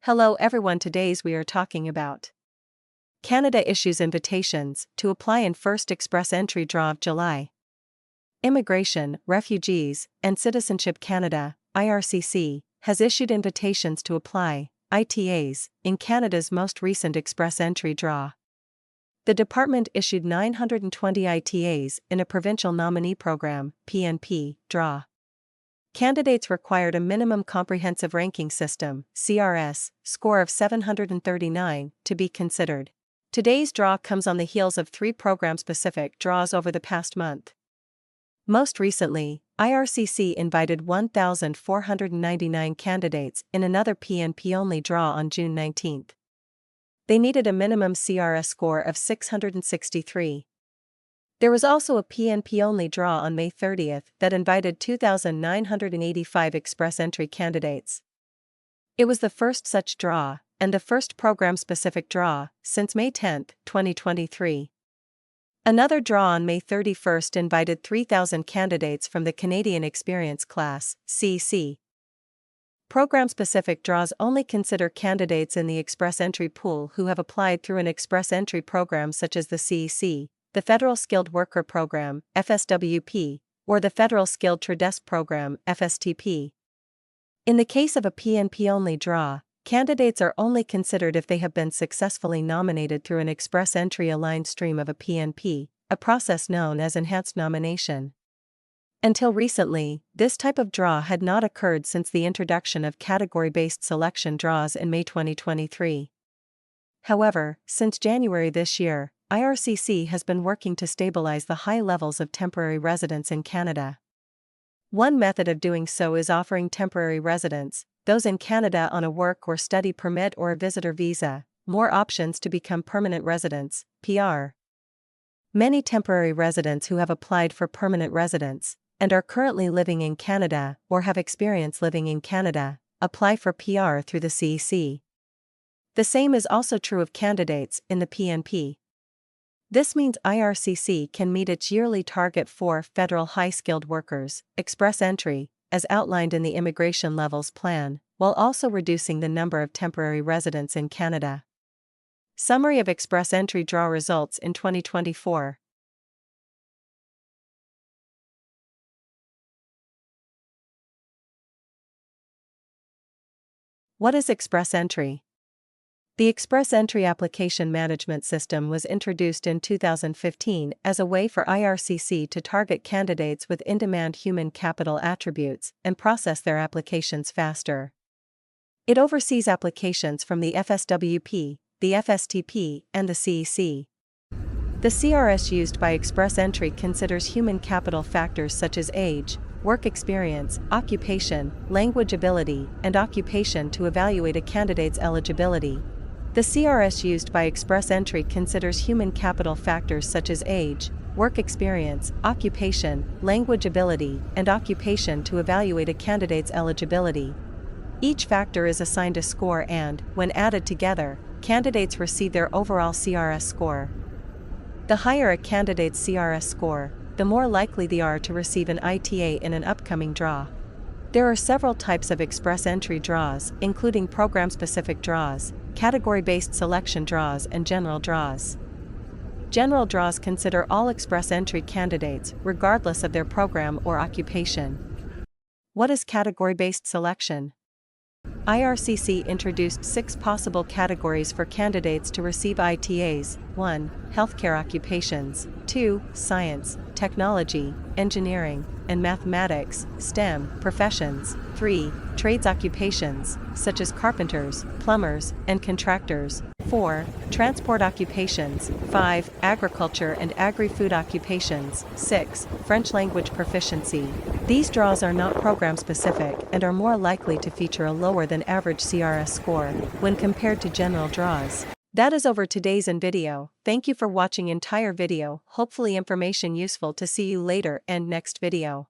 Hello everyone, today's we are talking about Canada issues invitations to apply in first express entry draw of July. Immigration, Refugees, and Citizenship Canada, IRCC, has issued invitations to apply, ITAs, in Canada's most recent express entry draw. The department issued 920 ITAs in a provincial nominee program, PNP, draw. Candidates required a minimum comprehensive ranking system, CRS, score of 739 to be considered. Today's draw comes on the heels of 3 program-specific draws over the past month. Most recently, IRCC invited 1,499 candidates in another PNP-only draw on June 19. They needed a minimum CRS score of 663. There was also a PNP-only draw on May 30 that invited 2,985 express entry candidates. It was the first such draw, and the first program-specific draw, since May 10, 2023. Another draw on May 31 invited 3,000 candidates from the Canadian Experience Class, CC. Program-specific draws only consider candidates in the express entry pool who have applied through an express entry program such as the CEC, the Federal Skilled Worker Program, FSWP, or the Federal Skilled Trades Program, FSTP. In the case of a PNP-only draw, candidates are only considered if they have been successfully nominated through an express entry aligned stream of a PNP, a process known as enhanced nomination. Until recently, this type of draw had not occurred since the introduction of category-based selection draws in May 2023. However, since January this year, IRCC has been working to stabilize the high levels of temporary residence in Canada. One method of doing so is offering temporary residents, those in Canada on a work or study permit or a visitor visa, more options to become permanent residents, PR. Many temporary residents who have applied for permanent residence, and are currently living in Canada or have experience living in Canada, apply for PR through the CEC. The same is also true of candidates in the PNP. This means IRCC can meet its yearly target for federal high-skilled workers, express entry, as outlined in the Immigration Levels Plan, while also reducing the number of temporary residents in Canada. Summary of express entry draw results in 2024. What is express entry? The Express Entry Application Management System was introduced in 2015 as a way for IRCC to target candidates with in-demand human capital attributes and process their applications faster. It oversees applications from the FSWP, the FSTP, and the CEC. The CRS used by Express Entry considers human capital factors such as age, work experience, occupation, language ability, and occupation to evaluate a candidate's eligibility. The CRS used by Express Entry considers human capital factors such as age, work experience, occupation, language ability, and occupation to evaluate a candidate's eligibility. Each factor is assigned a score and, when added together, candidates receive their overall CRS score. The higher a candidate's CRS score, the more likely they are to receive an ITA in an upcoming draw. There are several types of express entry draws, including program-specific draws, category-based selection draws, and general draws. General draws consider all express entry candidates, regardless of their program or occupation. What is category-based selection? IRCC introduced 6 possible categories for candidates to receive ITAs: 1. Healthcare occupations, 2. Science, technology, engineering, and mathematics, STEM, professions, 3. Trades occupations, such as carpenters, plumbers, and contractors, 4. Transport occupations, 5. Agriculture and agri-food occupations, 6. French language proficiency. These draws are not program-specific and are more likely to feature a lower than average CRS score when compared to general draws. That is over today's video. Thank you for watching entire video. Hopefully information useful to see you later and next video.